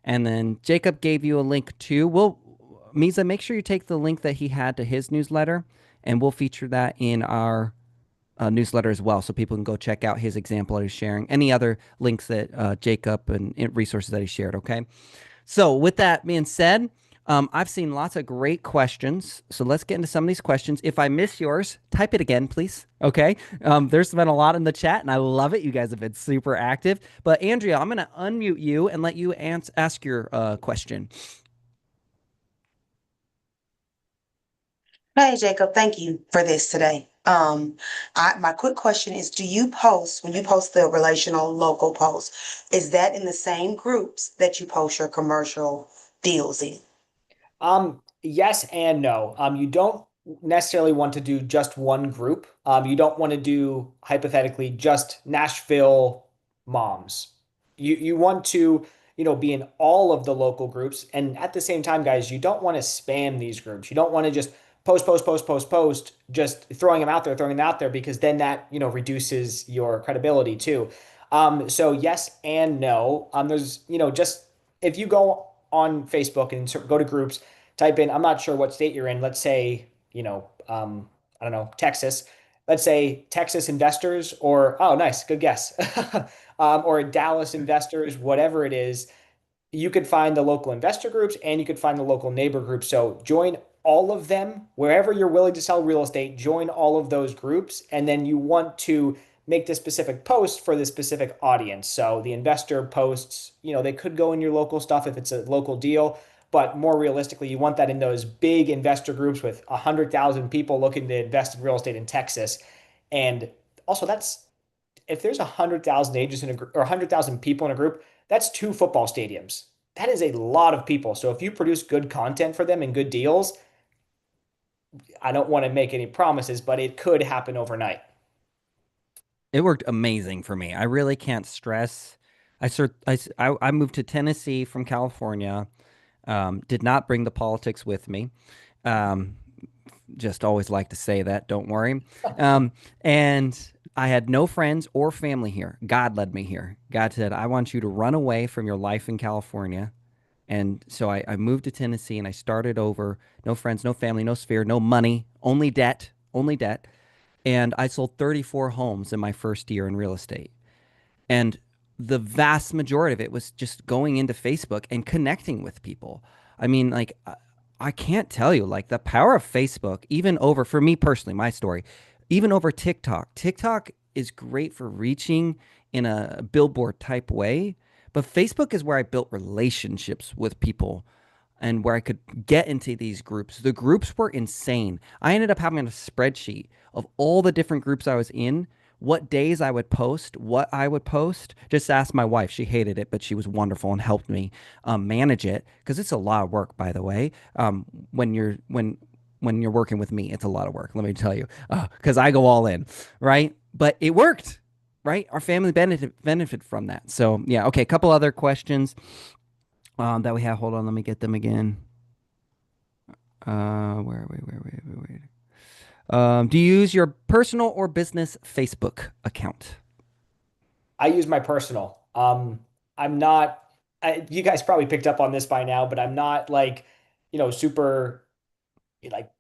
And then Jacob gave you a link too. Misa, make sure you take the link that he had to his newsletter and we'll feature that in our newsletter as well. So people can go check out his example that he's sharing, any other links that Jacob and resources that he shared. Okay. So, with that being said, I've seen lots of great questions. So, let's get into some of these questions. If I miss yours, type it again, please. Okay. There's been a lot in the chat, and I love it. You guys have been super active. But, Andrea, I'm going to unmute you and let you ask your question. Hey, Jacob, thank you for this today. My quick question is, do you post, when you post the relational local post, is that in the same groups that you post your commercial deals in? Yes and no. You don't necessarily want to do just one group. You don't want to do hypothetically just Nashville moms. You want to, be in all of the local groups. And at the same time, guys, you don't want to spam these groups. You don't want to just post, post, post, post, post, just throwing them out there, because then that, reduces your credibility too. So yes and no. There's, just if you go on Facebook and go to groups, type in, I'm not sure what state you're in. Let's say, I don't know, Texas. Let's say Texas investors, or, oh, nice, good guess. Or Dallas investors, whatever it is. You could find the local investor groups and you could find the local neighbor groups. So join all of them wherever you're willing to sell real estate. Join all of those groups, and then you want to make the specific post for the specific audience. So the investor posts, they could go in your local stuff if it's a local deal, but more realistically, you want that in those big investor groups with 100,000 people looking to invest in real estate in Texas. And also, that's if there's 100,000 agents in a group or 100,000 people in a group, that's two football stadiums. That is a lot of people. So if you produce good content for them and good deals, I don't want to make any promises, but it could happen overnight. It worked amazing for me. I really can't stress. I moved to Tennessee from California. Did not bring the politics with me. Um, just always like to say that. Don't worry. And I had no friends or family here. God led me here. God said, I want you to run away from your life in California. And so I moved to Tennessee and I started over. No friends, no family, no sphere, no money, only debt, only debt. And I sold 34 homes in my first year in real estate. And the vast majority of it was just going into Facebook and connecting with people. I mean, like, I can't tell you, like, the power of Facebook, even over, for me personally, my story, even over TikTok. TikTok is great for reaching in a billboard type way, but Facebook is where I built relationships with people and where I could get into these groups. The groups were insane. I ended up having a spreadsheet of all the different groups I was in, what days I would post, what I would post. Just ask my wife. She hated it, but she was wonderful and helped me manage it because it's a lot of work, by the way. When you're working with me, it's a lot of work. Let me tell you, because I go all in, right? But it worked, right? Our family benefit from that. So yeah, okay. A couple other questions that we have. Hold on, let me get them again. Where are we? Where are we? Do you use your personal or business Facebook account? I use my personal. I'm not, you guys probably picked up on this by now, but I'm not like, super like,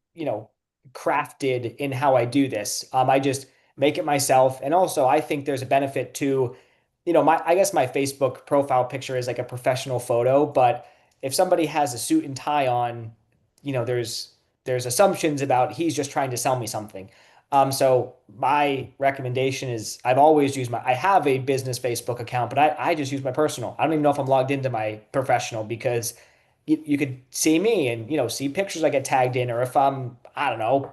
crafted in how I do this. I just make it myself. And also I think there's a benefit to, I guess my Facebook profile picture is like a professional photo, but if somebody has a suit and tie on, there's assumptions about he's just trying to sell me something. So my recommendation is I have a business Facebook account, but I just use my personal. I don't even know if I'm logged into my professional because you could see me and see pictures I get tagged in, or if I don't know,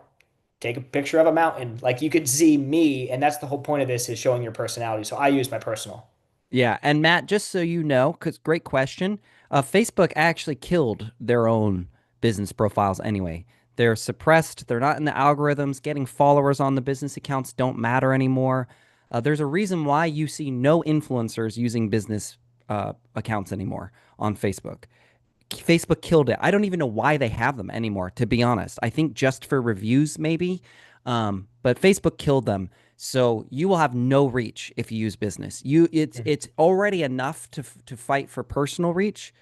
take a picture of a mountain, like you could see me, and that's the whole point of this is showing your personality. So I use my personal. Yeah, and Matt, just so you know, because great question, Facebook actually killed their own business profiles anyway. They're suppressed. They're not in the algorithms. Getting followers on the business accounts don't matter anymore. There's a reason why you see no influencers using business accounts anymore on Facebook. Facebook killed it. I don't even know why they have them anymore, to be honest. I think just for reviews, maybe. But Facebook killed them. So you will have no reach if you use business. It's already enough to fight for personal reach.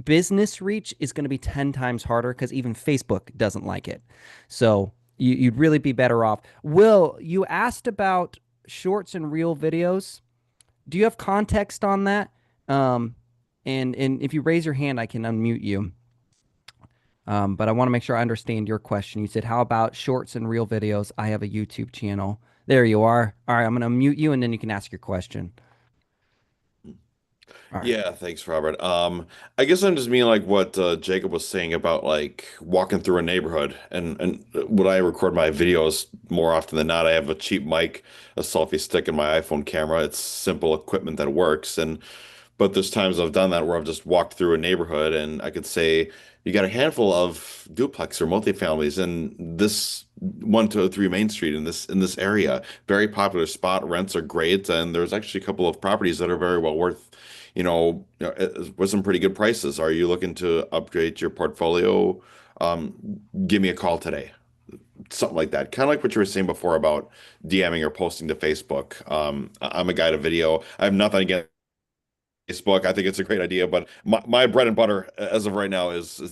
Business reach is going to be 10 times harder because even Facebook doesn't like it. So you'd really be better off. Will, you asked about shorts and reel videos. Do you have context on that? Um, and if you raise your hand, I can unmute you. But I want to make sure I understand your question. You said, "How about shorts and reel videos? I have a YouTube channel." There you are. All right, I'm going to unmute you, and then you can ask your question. All right. Yeah, thanks, Robert. I guess I'm just meaning like what Jacob was saying about like walking through a neighborhood, and when I record my videos more often than not, I have a cheap mic, a selfie stick, and my iPhone camera. It's simple equipment that works, and but there's times I've done that where I've just walked through a neighborhood and I could say you got a handful of duplex or multifamilies in this 103 Main Street in this area. Very popular spot. Rents are great, and there's actually a couple of properties that are very well worth, with some pretty good prices. Are you looking to upgrade your portfolio? Give me a call today. Something like that. Kind of like what you were saying before about DMing or posting to Facebook. I'm a guy to video. I have nothing against Facebook. I think it's a great idea, but my bread and butter as of right now is the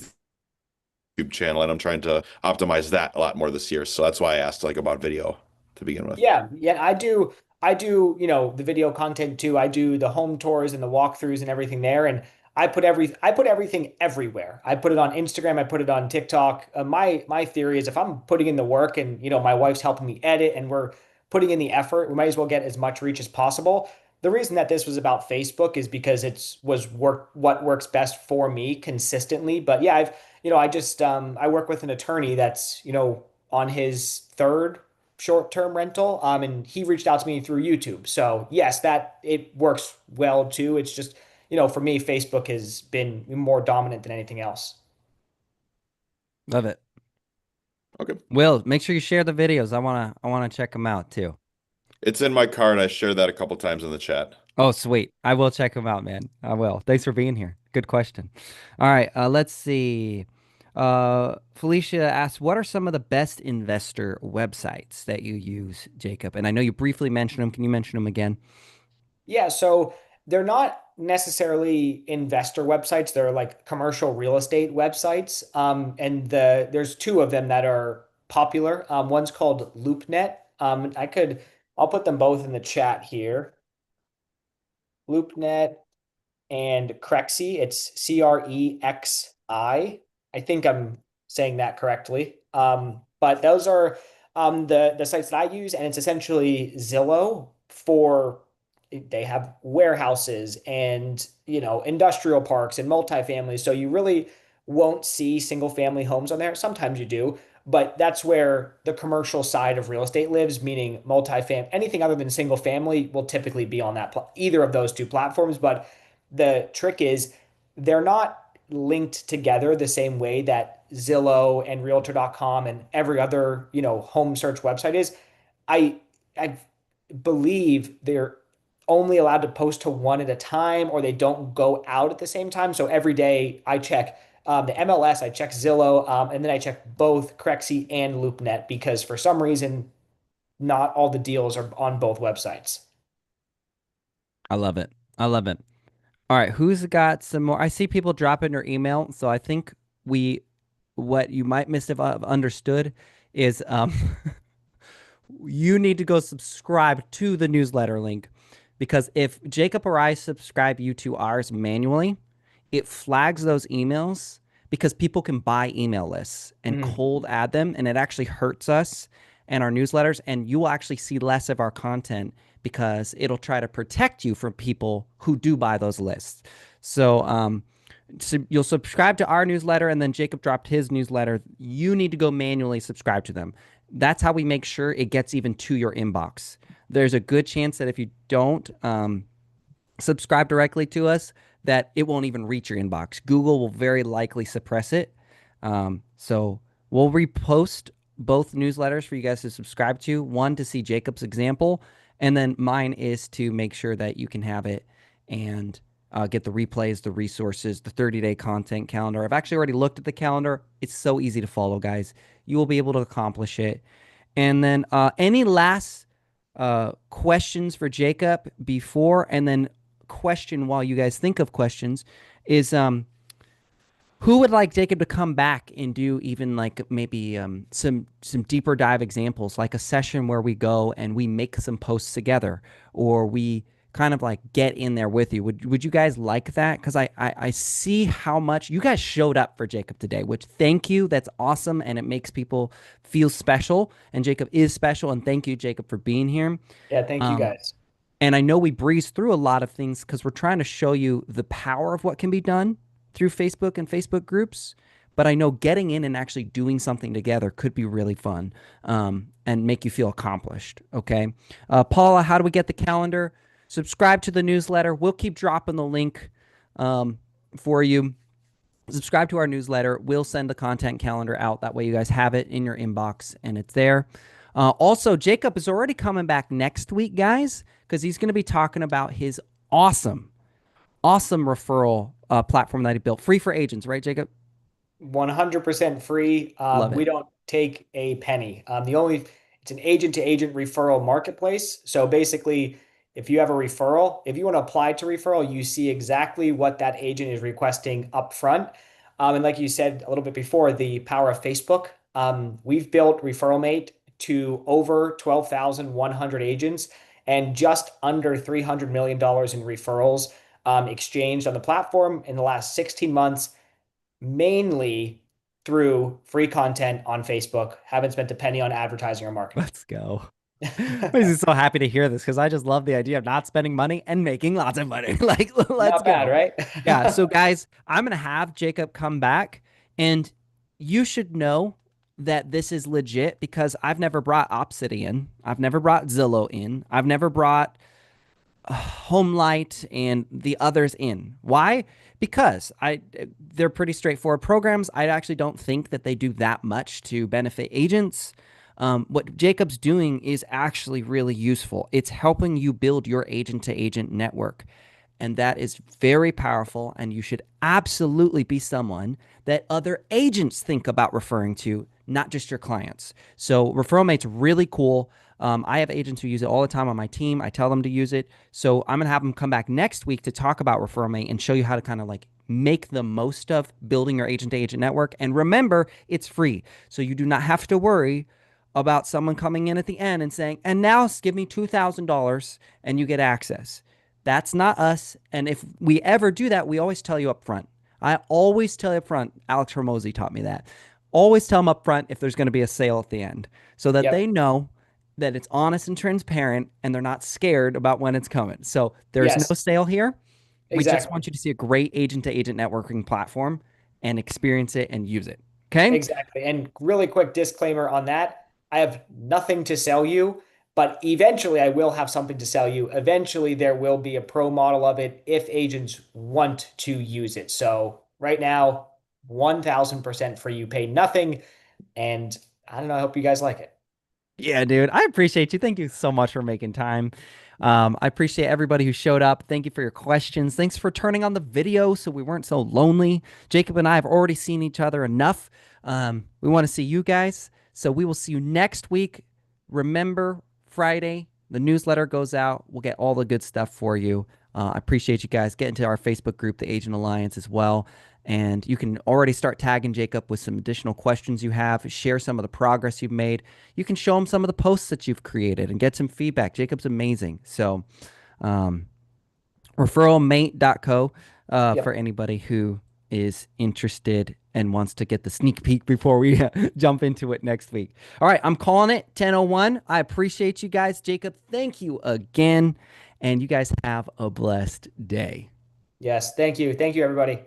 YouTube channel, and I'm trying to optimize that a lot more this year. So that's why I asked like about video to begin with. Yeah, yeah, I do, the video content too. I do the home tours and the walkthroughs and everything there. And I put everything everywhere. I put it on Instagram, I put it on TikTok. My theory is if I'm putting in the work and my wife's helping me edit and we're putting in the effort, we might as well get as much reach as possible. The reason that this was about Facebook is because it's was work what works best for me consistently. But yeah, I just I work with an attorney that's, on his third short-term rental. And he reached out to me through YouTube. So yes, that it works well too. It's just, for me, Facebook has been more dominant than anything else. Love it. Okay. Will, make sure you share the videos. I wanna check them out too. It's in my card. I shared that a couple times in the chat. Oh, sweet. I will check them out, man. I will. Thanks for being here. Good question. All right, let's see. Felicia asks, what are some of the best investor websites that you use, Jacob? And I know you briefly mentioned them. Can you mention them again? Yeah, so they're not necessarily investor websites. They're like commercial real estate websites. And there's two of them that are popular. One's called LoopNet. I'll put them both in the chat here. LoopNet and Crexi. It's Crexi. I think I'm saying that correctly. But those are the sites that I use, and it's essentially Zillow for they have warehouses and industrial parks and multifamily. So you really won't see single family homes on there. Sometimes you do, but that's where the commercial side of real estate lives, meaning multifamily. Anything other than single family will typically be on either of those two platforms. But the trick is they're not linked together the same way that Zillow and Realtor.com and every other, home search website is. I believe they're only allowed to post to one at a time, or they don't go out at the same time. So every day I check The MLS, I check Zillow, and then I check both Crexi and LoopNet because for some reason, not all the deals are on both websites. I love it. I love it. All right, who's got some more? I see people dropping their email, so I think we, what you might miss have understood is you need to go subscribe to the newsletter link because if Jacob or I subscribe you to ours manually, it flags those emails because people can buy email lists and Mhm. cold add them, and it actually hurts us and our newsletters. And you will actually see less of our content because it'll try to protect you from people who do buy those lists. So you'll subscribe to our newsletter, and then Jacob dropped his newsletter. You need to go manually subscribe to them. That's how we make sure it gets even to your inbox. There's a good chance that if you don't subscribe directly to us, that it won't even reach your inbox. Google will very likely suppress it. So we'll repost both newsletters for you guys to subscribe to. One to see Jacob's example, and then mine is to make sure that you can have it and get the replays, the resources, the 30-day content calendar. I've actually already looked at the calendar. It's so easy to follow, guys. You will be able to accomplish it. And then any last questions for Jacob before, and then question while you guys think of questions is who would like Jacob to come back and do even like maybe some deeper dive examples, like a session where we go and we make some posts together, or we kind of like get in there with you. Would you guys like that? Because I see how much you guys showed up for Jacob today, which thank you. That's awesome, and it makes people feel special. And Jacob is special, and thank you, Jacob, for being here. Yeah, thank you Um, guys. and I know we breeze through a lot of things because we're trying to show you the power of what can be done through Facebook and Facebook groups. But I know getting in and actually doing something together could be really fun and make you feel accomplished. Okay. Paula, how do we get the calendar? Subscribe to the newsletter. We'll keep dropping the link um, for you. Subscribe to our newsletter. We'll send the content calendar out. That way, you guys have it in your inbox and it's there. Also, Jacob is already coming back next week, guys, because he's going to be talking about his awesome, awesome referral platform that he built, free for agents, right, Jacob? 100% free. Love We it. don't take a penny. It's an agent to agent referral marketplace. So basically, if you have a referral, if you want to apply to referral, you see exactly what that agent is requesting up front. And like you said a little bit before, the power of Facebook. We've built Referral Mate to over 12,100 agents and just under $300 million in referrals exchanged on the platform in the last 16 months, mainly through free content on Facebook. Haven't spent a penny on advertising or marketing. Let's go. I'm so happy to hear this because I just love the idea of not spending money and making lots of money. Like, let's Not bad, go. right? Yeah. So, guys, I'm going to have Jacob come back, and you should know that this is legit because I've never brought Obsidian. I've never brought Zillow in. I've never brought Homelight and the others in. Why? Because they're pretty straightforward programs. I actually don't think that they do that much to benefit agents. What Jacob's doing is actually really useful. It's helping you build your agent to agent network. And that is very powerful. And you should absolutely be someone that other agents think about referring to, not just your clients. So Referral Mate's really cool. I have agents who use it all the time on my team. I tell them to use it. So I'm going to have them come back next week to talk about Referral Mate and show you how to kind of like make the most of building your agent to agent network. And remember, it's free. So you do not have to worry about someone coming in at the end and saying, and now give me $2,000 and you get access. That's not us. And if we ever do that, we always tell you up front. I always tell you up front. Alex Hormozy taught me that. Always tell them up front if there's going to be a sale at the end so that Yep. they know that it's honest and transparent and they're not scared about when it's coming. So there's no Yes, sale here. We just exactly. want you to see a great agent to agent networking platform and experience it and use it. Okay. Exactly. And really quick disclaimer on that. I have nothing to sell you, but eventually I will have something to sell you. Eventually there will be a pro model of it if agents want to use it. So right now, 1000% free. You pay nothing. And I don't know. I hope you guys like it. Yeah, dude. I appreciate you. Thank you so much for making time. I appreciate everybody who showed up. Thank you for your questions. Thanks for turning on the video so we weren't so lonely. Jacob and I have already seen each other enough. We want to see you guys. So we will see you next week. Remember, Friday, the newsletter goes out. We'll get all the good stuff for you. I appreciate you guys. Get into our Facebook group, the Agent Alliance, as well. And you can already start tagging Jacob with some additional questions you have. Share some of the progress you've made. You can show him some of the posts that you've created and get some feedback. Jacob's amazing. So, referralmate.co for Yep. anybody who is interested and wants to get the sneak peek before we jump into it next week. All right, I'm calling it 10:01. I appreciate you guys. Jacob, thank you again. And you guys have a blessed day. Yes. Thank you. Thank you, everybody.